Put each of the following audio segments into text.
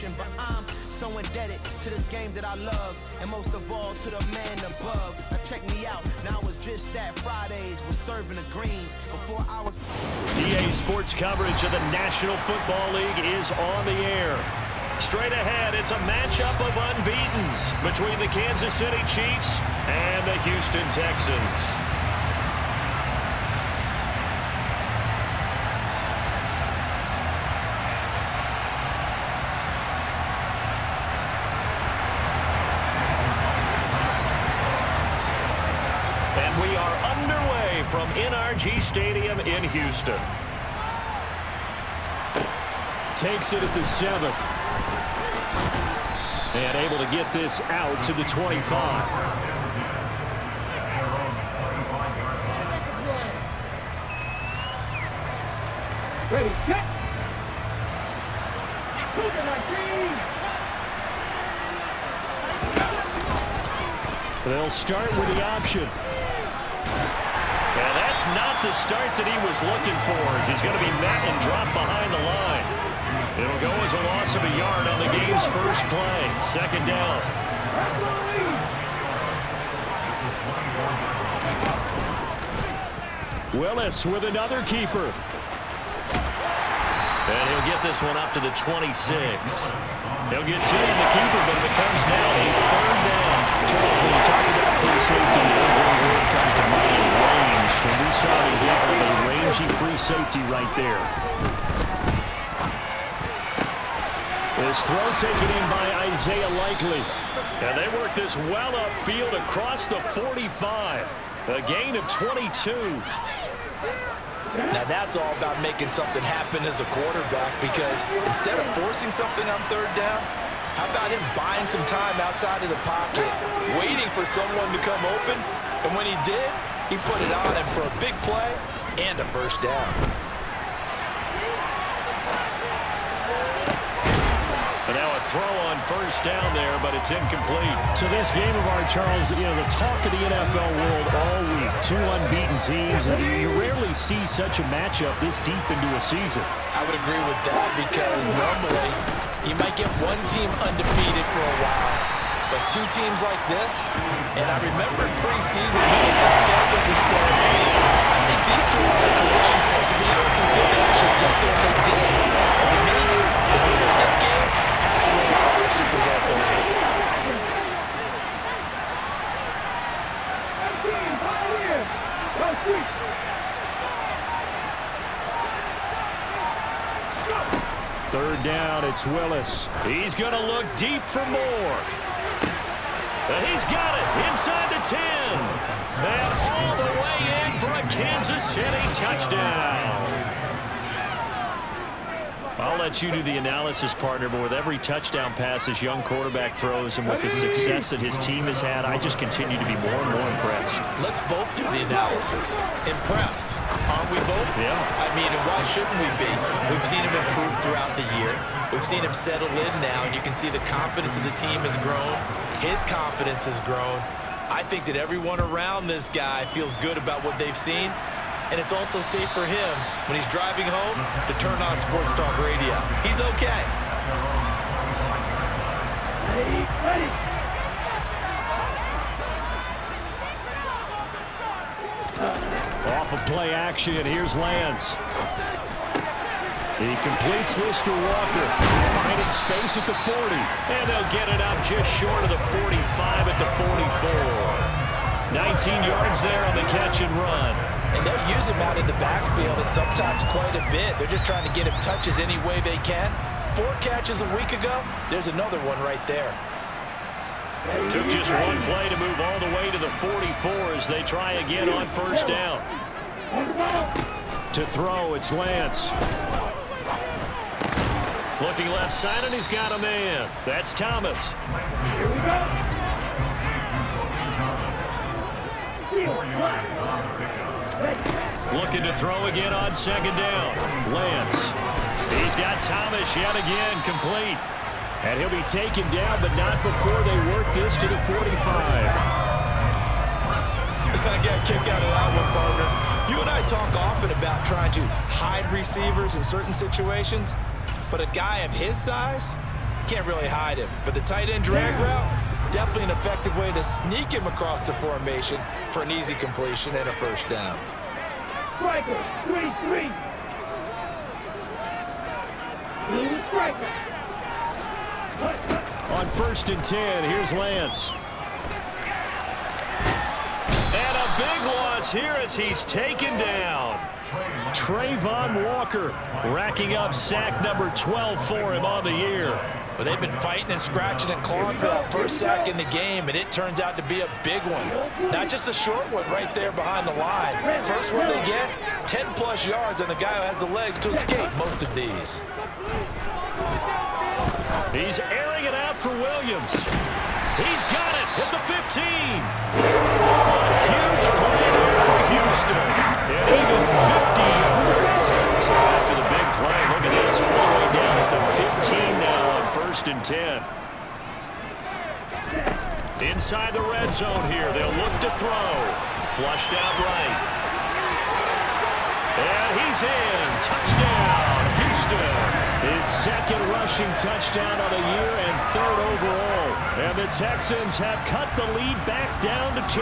motion, but I'm so indebted to this game that I love, and most of all to the man above. Now check me out, now it's just that Fridays we're serving the green. Before I was EA Sports coverage of the National Football League is on the air. Straight ahead, it's a matchup of unbeatens between the Kansas City Chiefs and the Houston Texans. And we are underway from NRG Stadium in Houston. Takes it at the 7. And able to get this out to the 25. Ready, set. They'll start with the option. And that's not the start that he was looking for, as he's going to be met and dropped behind the line. It'll go as a loss of a yard on the game's first play. Second down. Willis with another keeper. And he'll get this one up to the 26. He'll get 2 on the keeper, but it becomes now a third down. Charles, when you talk about free safety, one word comes to mind, range. And we saw an example of a rangy free safety right there. This throw taken in by Isaiah Likely. And they work this well upfield across the 45. A gain of 22. Now that's all about making something happen as a quarterback, because instead of forcing something on third down, how about him buying some time outside of the pocket, waiting for someone to come open, and when he did, he put it on him for a big play and a first down. And now a throw on first down there, but it's incomplete. So this game of ours, Charles, you know, the talk of the NFL world all week. 2 unbeaten teams. You rarely see such a matchup this deep into a season. I would agree with that, because normally you might get one team undefeated for a while, but 2 teams like this, and I remember in preseason, we looked at the schedules and said, I think these 2 are a collision course. We don't see if they actually get there, and they did. And to me, the winner of this game has to win the Super Bowl for me. Third down, it's Willis. He's going to look deep for more. And he's got it inside the 10. And all the way in for a Kansas City touchdown. I'll let you do the analysis, partner, but with every touchdown pass this young quarterback throws and with the success that his team has had, I just continue to be more and more impressed. Let's both do the analysis. Impressed. Aren't we both? Yeah. I mean, and why shouldn't we be? We've seen him improve throughout the year. We've seen him settle in now, and you can see the confidence of the team has grown. His confidence has grown. I think that everyone around this guy feels good about what they've seen. And it's also safe for him when he's driving home to turn on Sports Talk Radio. He's okay. Ready. Off of play action, here's Lance. He completes this to Walker, finding space at the 40. And they'll get it up just short of the 45 at the 44. 19 yards there on the catch and run. And they'll use him out in the backfield, and sometimes quite a bit. They're just trying to get him touches any way they can. 4 catches a week ago. There's another one right there. Took just one play to move all the way to the 44 as they try again on first down. To throw, it's Lance. Looking left side, and he's got a man. That's Thomas. Here we go. Looking to throw again on second down. Lance. He's got Thomas yet again, complete. And he'll be taken down, but not before they work this to the 45. I got a kick out of that one, partner. You and I talk often about trying to hide receivers in certain situations, but a guy of his size, can't really hide him. But the tight end drag route, definitely an effective way to sneak him across the formation for an easy completion and a first down. Striker, 3-3. Blue striker. On 1st and 10, here's Lance. And a big loss here as he's taken down. Trayvon Walker racking up sack number 12 for him on the year. But they've been fighting and scratching and clawing for that first sack in the game, and it turns out to be a big one. Not just a short one right there behind the line. First one they get, 10-plus yards, and the guy who has the legs to escape most of these. He's airing it out for Williams. He's got it at the 15. A huge play there for Houston. And even 50 yards. So after the big play, look at this. All the way down at the 15 now on 1st and 10. Inside the red zone here. They'll look to throw. Flushed out right. And he's in. Touchdown, Houston. His second rushing touchdown of the year and 3rd overall. And the Texans have cut the lead back down to 2.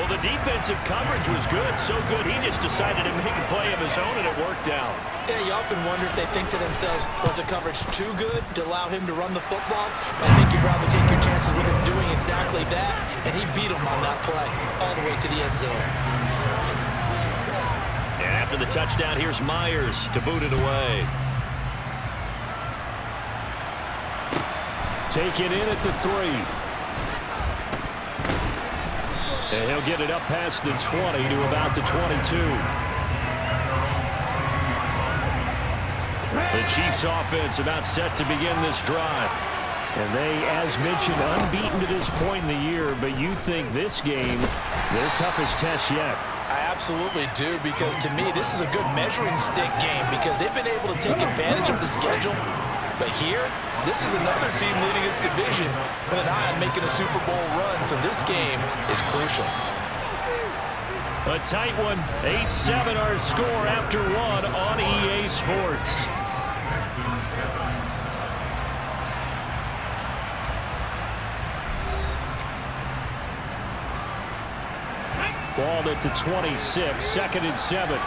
Well, the defensive coverage was good, so good he just decided to make a play of his own, and it worked out. Yeah, you often wonder if they think to themselves, was the coverage too good to allow him to run the football? I think you'd rather take your chances with him doing exactly that, and he beat him on that play all the way to the end zone. And after the touchdown, here's Myers to boot it away. Take it in at the 3. And he'll get it up past the 20 to about the 22. The Chiefs offense about set to begin this drive. And they, as mentioned, unbeaten to this point in the year, but you think this game, their toughest test yet. I absolutely do, because to me, this is a good measuring stick game because they've been able to take advantage of the schedule. But here, this is another team leading its division with an eye on making a Super Bowl run, so this game is crucial. A tight one, 8-7 our score after 1 on EA Sports. Ball at the 26, 2nd and 7.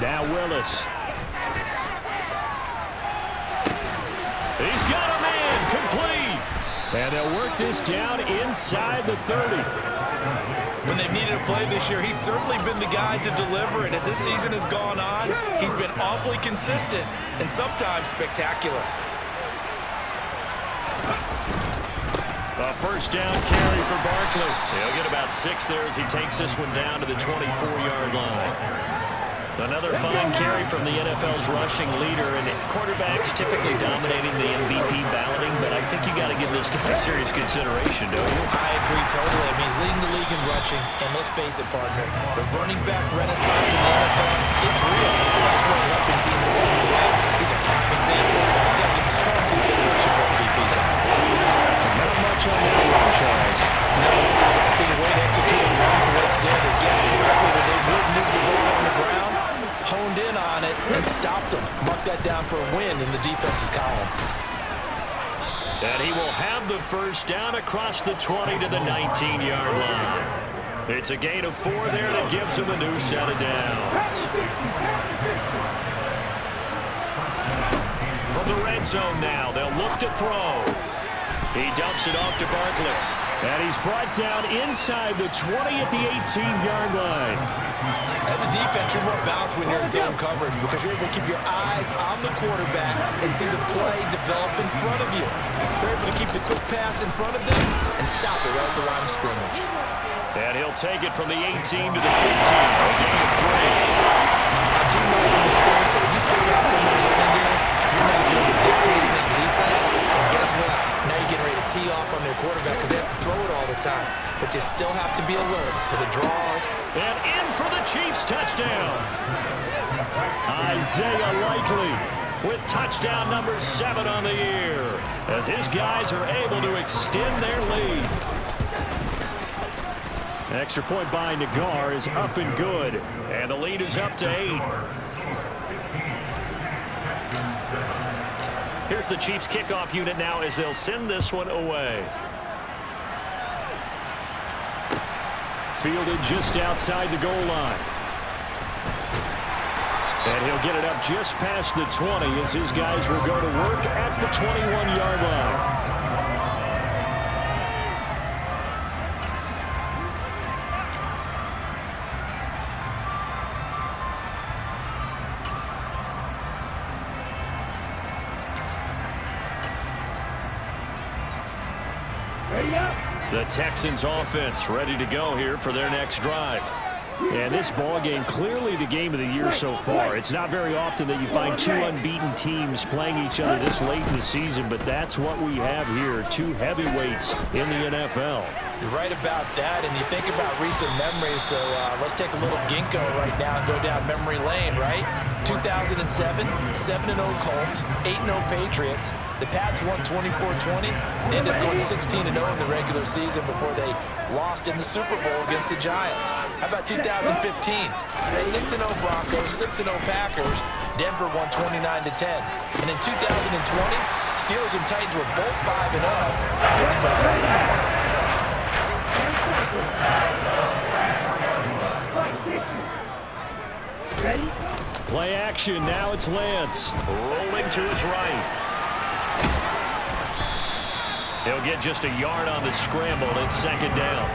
Now Willis. He's got a man complete. And they'll work this down inside the 30. When they've needed a play this year, he's certainly been the guy to deliver. And as this season has gone on, he's been awfully consistent and sometimes spectacular. A first down carry for Barkley. He'll get about 6 there as he takes this one down to the 24-yard line. Another fine carry from the NFL's rushing leader, and quarterbacks typically dominating the MVP balloting, but I think you got to give this guy serious consideration, don't you? I agree totally. I mean, he's leading the league in rushing, and let's face it, partner, the running back renaissance in the NFL, it's real. He's really helping teams along the way. He's a prime example. Got to give him strong consideration for MVP time. Not much on that one, Charles. No, that's exactly the way to execute a run blitz there. They guessed correctly that they would move the ball on the ground, honed in on it, and stopped them. Mark that down for a win in the defense's column. And he will have the first down across the 20 to the 19-yard line. It's a gain of 4 there that gives him a new set of downs. From the red zone now, they'll look to throw. He dumps it off to Barkley. And he's brought down inside the 20 at the 18-yard line. As a defense, you're more balanced when you're in zone coverage because you're able to keep your eyes on the quarterback and see the play develop in front of you. You're able to keep the quick pass in front of them and stop it right at the line of scrimmage. And he'll take it from the 18 to the 15. A gain of 3. I do know from experience that when you slow down someone's running game, you're now doing the dictating on defense. And guess what? Now you're getting ready to tee off on their quarterback because they have to throw it all the time. But you still have to be alert for the draws. And in for the Chiefs touchdown. Isaiah Likely with touchdown number 7 on the year as his guys are able to extend their lead. Extra point by Nagar is up and good. And the lead is up to 8. Here's the Chiefs kickoff unit now as they'll send this one away. Fielded just outside the goal line. And he'll get it up just past the 20 as his guys will go to work at the 21-yard line. The Texans offense ready to go here for their next drive. And this ball game clearly the game of the year so far. It's not very often that you find two unbeaten teams playing each other this late in the season, but that's what we have here, two heavyweights in the NFL. You're right about that, and you think about recent memories, so let's take a little ginkgo right now and go down memory lane, right? 2007, 7-0 Colts, 8-0 Patriots. The Pats won 24-20. They ended up going 16-0 in the regular season before they lost in the Super Bowl against the Giants. How about 2015? 6-0 Broncos, 6-0 Packers. Denver won 29-10. And in 2020, Steelers and Titans were both 5-0. Pittsburgh. Ready? Play action. Now it's Lance. Rolling to his right. He'll get just a yard on the scramble. It's second down.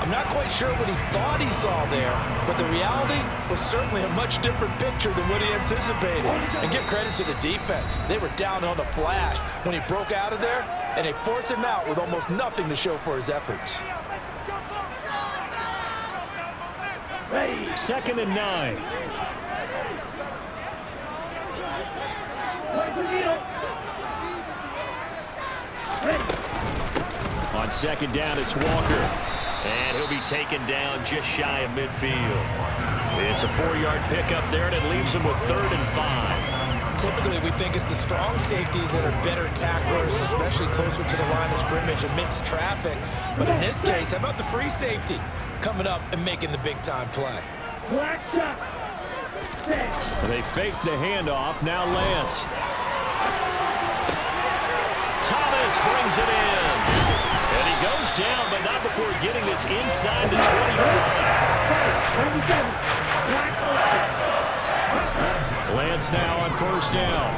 I'm not quite sure what he thought he saw there, but the reality was certainly a much different picture than what he anticipated. And give credit to the defense. They were down on the flash when he broke out of there, and they forced him out with almost nothing to show for his efforts. Second and 9. On second down, it's Walker. And he'll be taken down just shy of midfield. It's a 4-yard pickup there, and it leaves him with 3rd and 5. Typically, we think it's the strong safeties that are better tacklers, especially closer to the line of scrimmage amidst traffic. But in this case, how about the free safety coming up and making the big-time play? They fake the handoff. Now Lance. Thomas brings it in. And he goes down, but not before getting this inside the 25. Lance now on first down.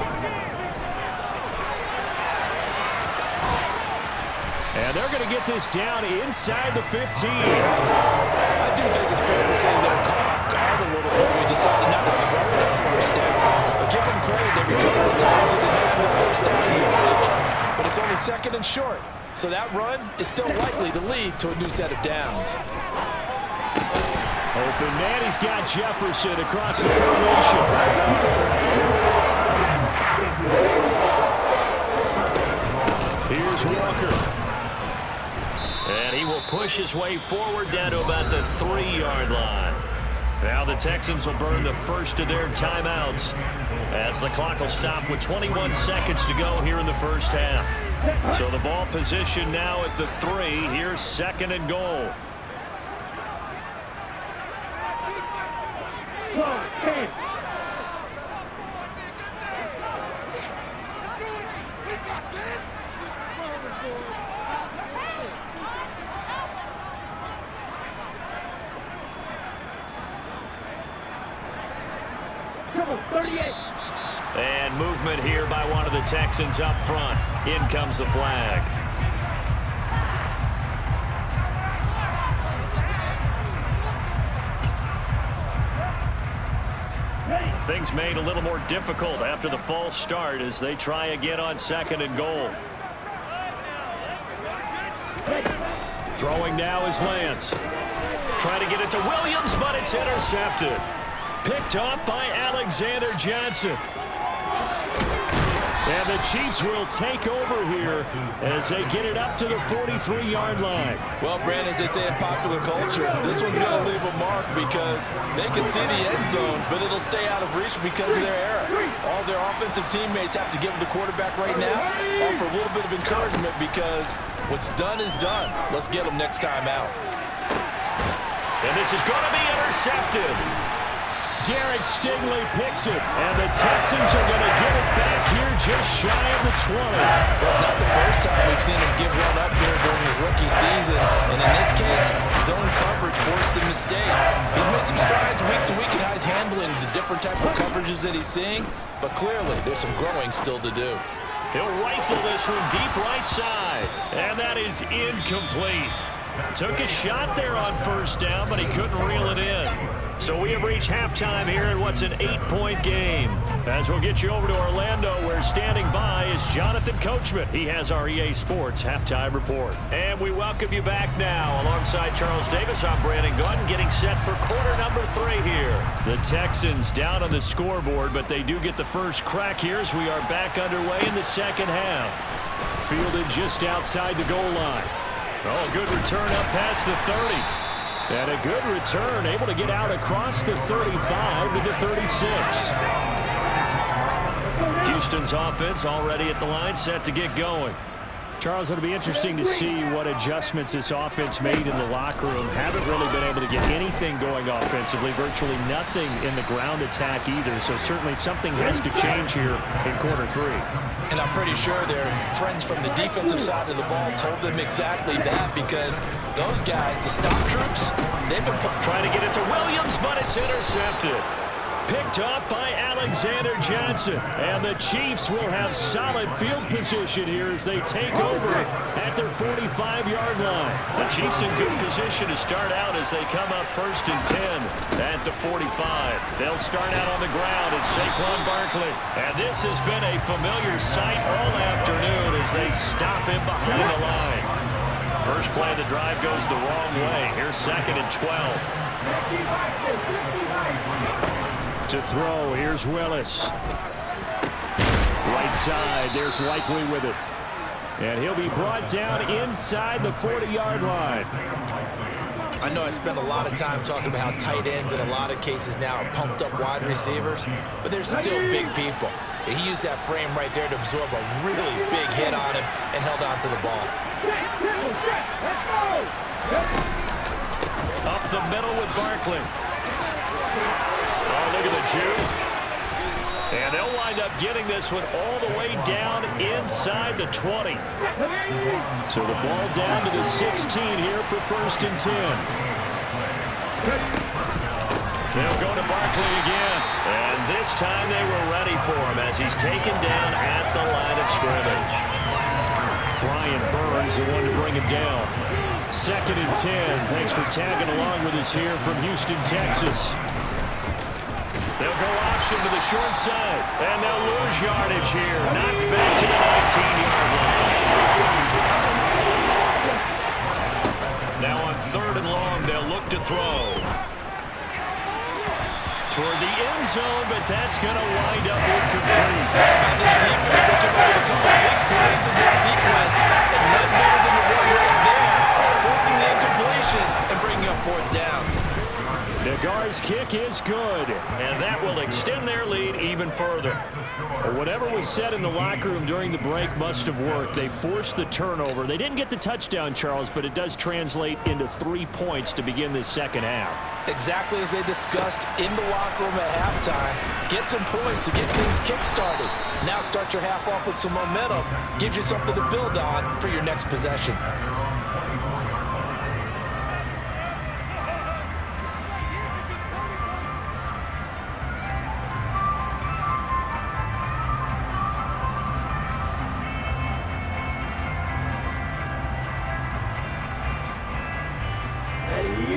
And they're going to get this down inside the 15. I do think it's fair to say they were caught off guard a little bit. We decided not to throw it on first down. But give them credit, they recovered the time to deny the first down yardage. But it's only second and short. So that run is still likely to lead to a new set of downs. Open man, he's got Jefferson across the formation. Here's Walker. And he will push his way forward down to about the 3-yard line. Now the Texans will burn the first of their timeouts as the clock will stop with 21 seconds to go here in the first half. So the ball position now at the 3. Here's second and goal. And movement here by one of the Texans up front. In comes the flag. Things made a little more difficult after the false start as they try again on second and goal. Throwing now is Lance. Trying to get it to Williams, but it's intercepted. Picked up by Alexander Johnson. And the Chiefs will take over here as they get it up to the 43-yard line. Well, Brandon, as they say in popular culture, this one's going to leave a mark because they can see the end zone, but it'll stay out of reach because of their error. All their offensive teammates have to give the quarterback right now, offer a little bit of encouragement because what's done is done. Let's get them next time out. And this is going to be intercepted. Derek Stingley picks it, and the Texans are going to get it back here just shy of the 20. Well, it's not the first time we've seen him give one up here during his rookie season. And in this case, zone coverage forced the mistake. He's made some strides week to week in how he's handling the different type of coverages that he's seeing. But clearly, there's some growing still to do. He'll rifle this one deep right side. And that is incomplete. Took a shot there on first down, but he couldn't reel it in. So we have reached halftime here in what's an 8-point game. As we'll get you over to Orlando, where standing by is Jonathan Coachman. He has our EA Sports halftime report. And we welcome you back now. Alongside Charles Davis, I'm Brandon Gordon, getting set for quarter number 3 here. The Texans down on the scoreboard, but they do get the first crack here as we are back underway in the second half. Fielded just outside the goal line. Oh, good return up past the 30. And a good return, able to get out across the 35 to the 36. Houston's offense already at the line, set to get going. Charles, it'll be interesting to see what adjustments this offense made in the locker room. Haven't really been able to get anything going offensively, virtually nothing in the ground attack either. So certainly something has to change here in quarter 3. And I'm pretty sure their friends from the defensive side of the ball told them exactly that, because those guys, the stop troops, they've been trying to get it to Williams, but it's intercepted. Picked up by Alexander Johnson. And the Chiefs will have solid field position here as they take over at their 45-yard line. The Chiefs in good position to start out as they come up 1st and 10 at the 45. They'll start out on the ground at Saquon Barkley. And this has been a familiar sight all afternoon as they stop him behind the line. First play of the drive goes the wrong way. Here's 2nd and 12. To throw, here's Willis. Right side, there's Likely with it. And he'll be brought down inside the 40-yard line. I know I spend a lot of time talking about how tight ends in a lot of cases now are pumped up wide receivers, but they're still big people. He used that frame right there to absorb a really big hit on him and held on to the ball. Up the middle with Barkley. Oh, look at the juke. And they'll wind up getting this one all the way down inside the 20. So the ball down to the 16 here for 1st and 10. They'll go to Barkley again. And this time they were ready for him as he's taken down at the line of scrimmage. Brian Burns, the one to bring him down. 2nd and 10. Thanks for tagging along with us here from Houston, Texas. They'll go option to the short side, and they'll lose yardage here. Knocked back to the 19-yard line. Now on 3rd and long, they'll look to throw. Toward the end zone, but that's going to wind up incomplete. On this defense, they came up with a couple of big plays in this sequence, and none better than the one right there, forcing the incompletion and bringing up 4th down. Nagar's kick is good, and that will extend their lead even further. Whatever was said in the locker room during the break must have worked. They forced the turnover. They didn't get the touchdown, Charles, but it does translate into 3 points to begin this second half. Exactly as they discussed in the locker room at halftime. Get some points to get things kick-started. Now start your half off with some momentum. Gives you something to build on for your next possession.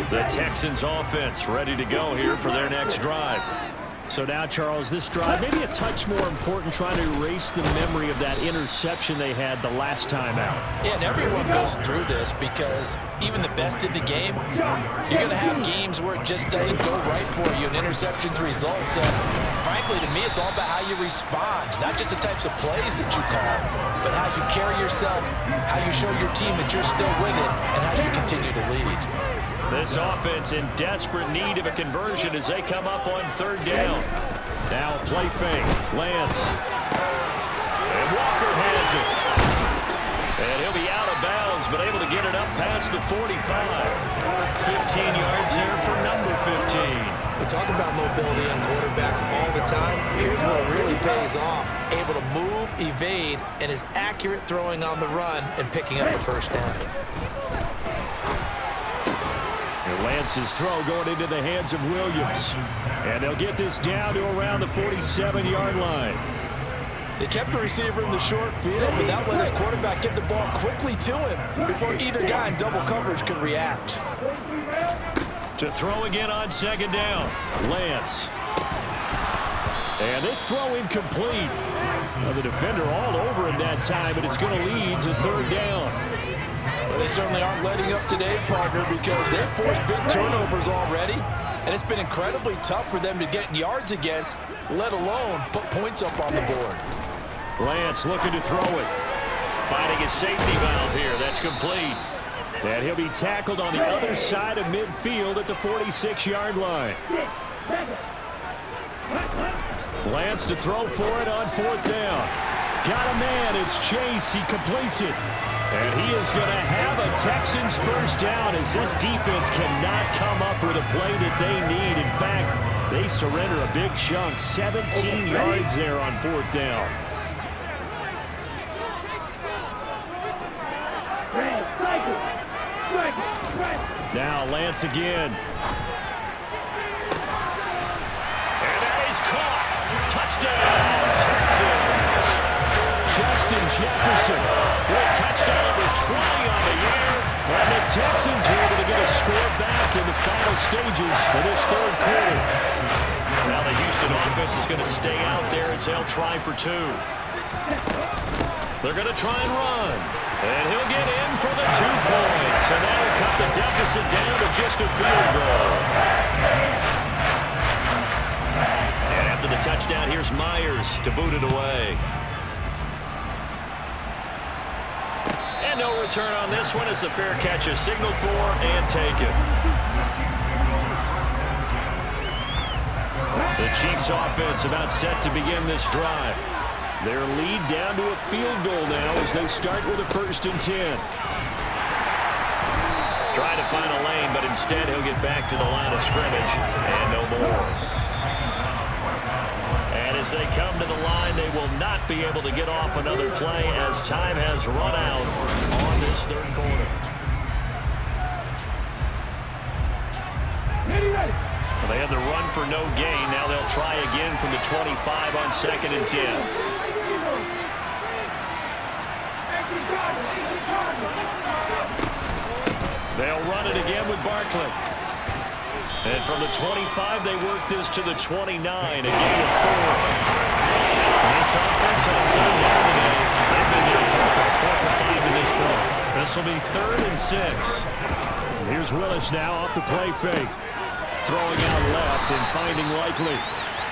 The Texans offense ready to go here for their next drive. So now, Charles, this drive maybe a touch more important, trying to erase the memory of that interception they had the last time out. Yeah, and everyone goes through this because even the best in the game, you're going to have games where it just doesn't go right for you, and interceptions result. So, frankly, to me, it's all about how you respond, not just the types of plays that you call, but how you carry yourself, how you show your team that you're still with it, and how you continue to lead. This offense in desperate need of a conversion as they come up on 3rd down. Now play fake. Lance. And Walker has it. And he'll be out of bounds Texans, but able to get it up past the 45. 15 yards there for number 15. We talk about mobility on quarterbacks all the time. Here's where it really pays off. Able to move, evade, and is accurate throwing on the run and picking up the first down. And Lance's throw going into the hands of Williams. And they'll get this down to around the 47-yard line. They kept the receiver in the short field, but that let his quarterback get the ball quickly to him before either guy in double coverage could react. To throw again on second down, Lance. And this throw incomplete. Well, the defender all over him that time, and it's going to lead to third down. Well, they certainly aren't letting up today, partner, because they've forced big turnovers already, and it's been incredibly tough for them to get yards against, let alone put points up on the board. Lance looking to throw it. Finding his safety valve here. That's complete. And he'll be tackled on the other side of midfield at the 46-yard line. Lance to throw for it on fourth down. Got a man. It's Chase. He completes it. And he is going to have a Texans first down as this defense cannot come up with a play that they need. In fact, they surrender a big chunk. 17 yards there on fourth down. Now Lance again. And that is caught. Touchdown, Texans. Justin Jefferson with a touchdown over 20 on the year. And the Texans are able to get a score back in the final stages of this third quarter. Now the Houston offense is going to stay out there as they'll try for two. They're going to try and run. And he'll get in for the 2 points. And that'll cut the deficit down to just a field goal. And after the touchdown, here's Myers to boot it away. And no return on this one as the fair catch is signaled for and taken. The Chiefs offense about set to begin this drive. Their lead down to a field goal now as they start with a 1st and 10. Trying to find a lane, but instead he'll get back to the line of scrimmage and no more. And as they come to the line, they will not be able to get off another play as time has run out on this third quarter. Well, they had the run for no gain. Now they'll try again from the 25 on 2nd and 10. They'll run it again with Barkley. And from the 25, they work this to the 29, a gain of 4. This offense on third down today, they've been near perfect, 4 for 5 to this point. This will be 3rd and 6. Here's Willis now off the play fake. Throwing out left and finding Likely.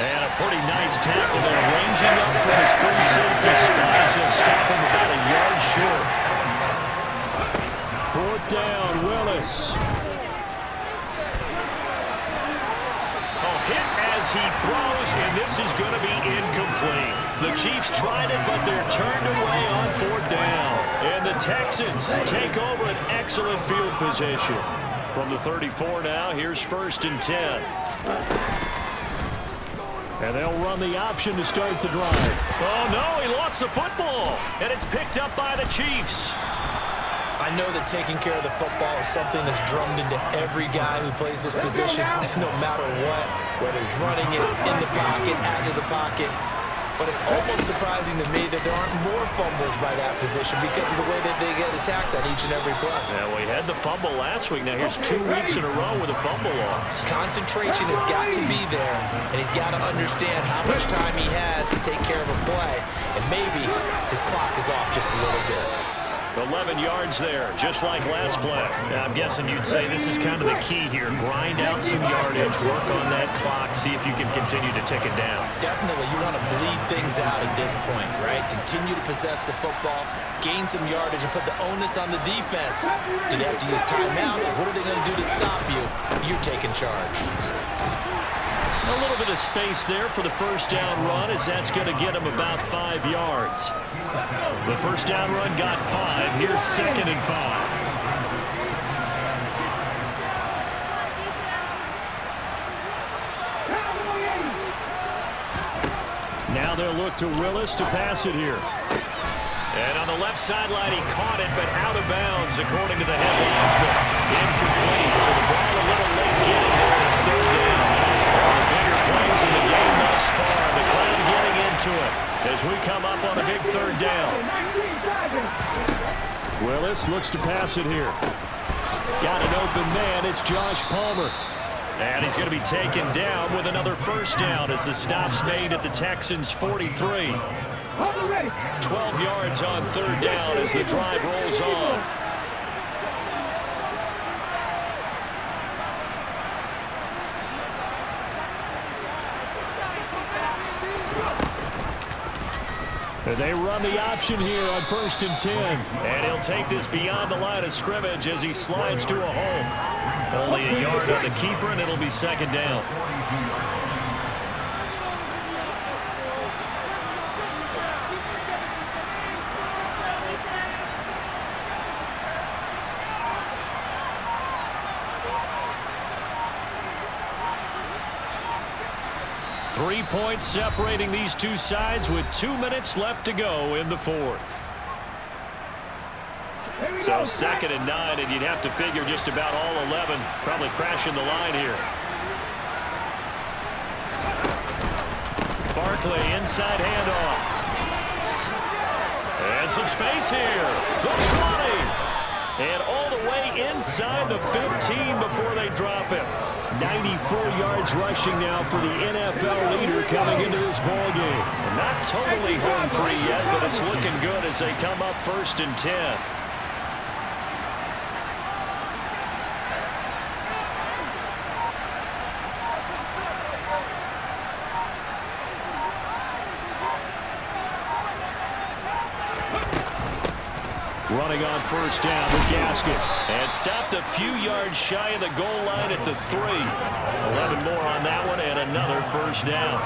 And a pretty nice tackle there, ranging up from his free safety spot as he'll stop him about a yard short. 4th down, Willis. Hit as he throws, and this is going to be incomplete. The Chiefs tried it, but they're turned away on 4th down. And the Texans take over an excellent field position. From the 34 now, here's 1st and 10. And they'll run the option to start the drive. Oh, no, he lost the football, and it's picked up by the Chiefs. I know that taking care of the football is something that's drummed into every guy who plays this position, no matter what, whether he's running it, in the pocket, out of the pocket. But it's almost surprising to me that there aren't more fumbles by that position because of the way that they get attacked on each and every play. Yeah, we had the fumble last week. Now here's 2 weeks in a row with a fumble loss. Concentration has got to be there, and he's got to understand how much time he has to take care of a play, and maybe his clock is off just a little bit. 11 yards there, just like last play. Now, I'm guessing you'd say this is kind of the key here. Grind out some yardage, work on that clock, see if you can continue to tick it down. Definitely, you want to bleed things out at this point, right? Continue to possess the football, gain some yardage, and put the onus on the defense. Do they have to use timeouts? What are they going to do to stop you? You're taking charge. A little bit of space there for the first down run, as that's going to get him about 5 yards. The first down run got 5. Here's 2nd and 5. Now they'll look to Willis to pass it here. And on the left sideline, he caught it, but out of bounds, according to the headlinesman. Incomplete, so the ball a little late getting there. It's 3rd down. One of the bigger plays in the game thus far. The crowd getting into it as we come up on a big 3rd down. Willis looks to pass it here. Got an open man. It's Josh Palmer. And he's going to be taken down with another first down as the stop's made at the Texans' 43. 12 yards on 3rd down as the drive rolls on. They run the option here on 1st and 10. And he'll take this beyond the line of scrimmage as he slides to a hole. Only a yard on the keeper, and it'll be 2nd down. Three points separating these two sides with 2 minutes left to go in the 4th. So 2nd and 9, and you'd have to figure just about all 11 probably crashing the line here. Barkley inside handoff. And some space here. The trotting. And all the way inside the 15 before they drop it. 94 yards rushing now for the NFL leader coming into this ball game. Not totally home free yet, but it's looking good as they come up 1st and 10. Running on 1st down with Gaskin. And stopped a few yards shy of the goal line at the 3. 11 more on that one and another 1st down.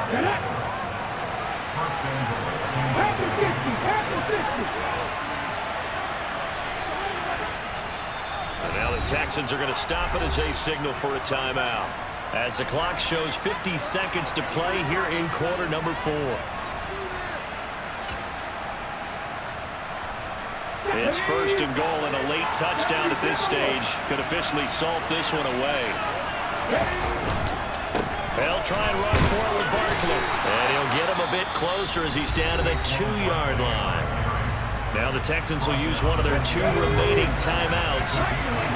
And now the Texans are going to stop it as they signal for a timeout. As the clock shows 50 seconds to play here in quarter number 4. It's 1st and goal, and a late touchdown at this stage could officially salt this one away. They'll try and run for it with Barkley. And he'll get him a bit closer as he's down to the 2-yard line. Now the Texans will use one of their 2 remaining timeouts.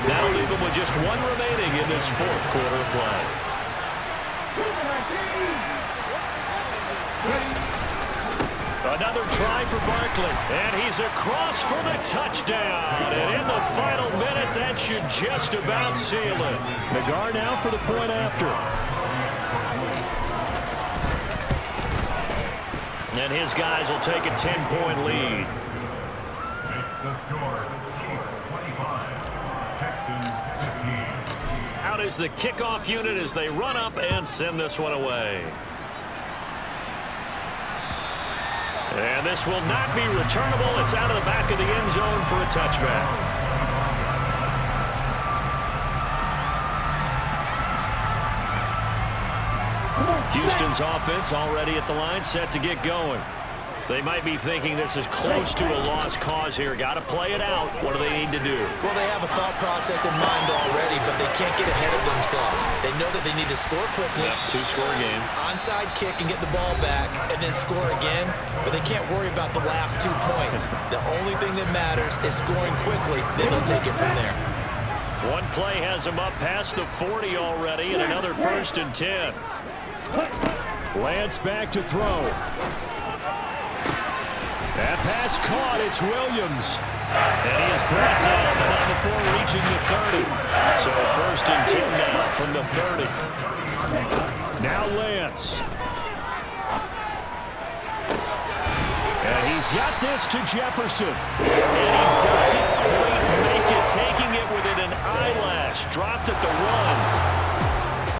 That'll leave them with just 1 remaining in this 4th quarter of play. Another try for Barkley, and he's across for the touchdown. And in the final minute, that should just about seal it. McGarr now for the point after. And his guys will take a 10-point lead. It's the score. Chiefs 25, Texans 15. Out is the kickoff unit as they run up and send this one away. And this will not be returnable. It's out of the back of the end zone for a touchback. Houston's offense already at the line, set to get going. They might be thinking this is close to a lost cause here. Got to play it out. What do they need to do? Well, they have a thought process in mind already, but they can't get ahead of themselves. They know that they need to score quickly. Yep, 2-score game. Onside kick and get the ball back and then score again, but they can't worry about the last 2 points. The only thing that matters is scoring quickly, then they'll take it from there. One play has them up past the 40 already, and another 1st and 10. Lance back to throw. That pass caught. It's Williams. And he is brought down, but not before reaching the 30. So 1st and 10 now from the 30. Now Lance. And he's got this to Jefferson. And he doesn't quite make it, taking it within an eyelash. Dropped at the 1.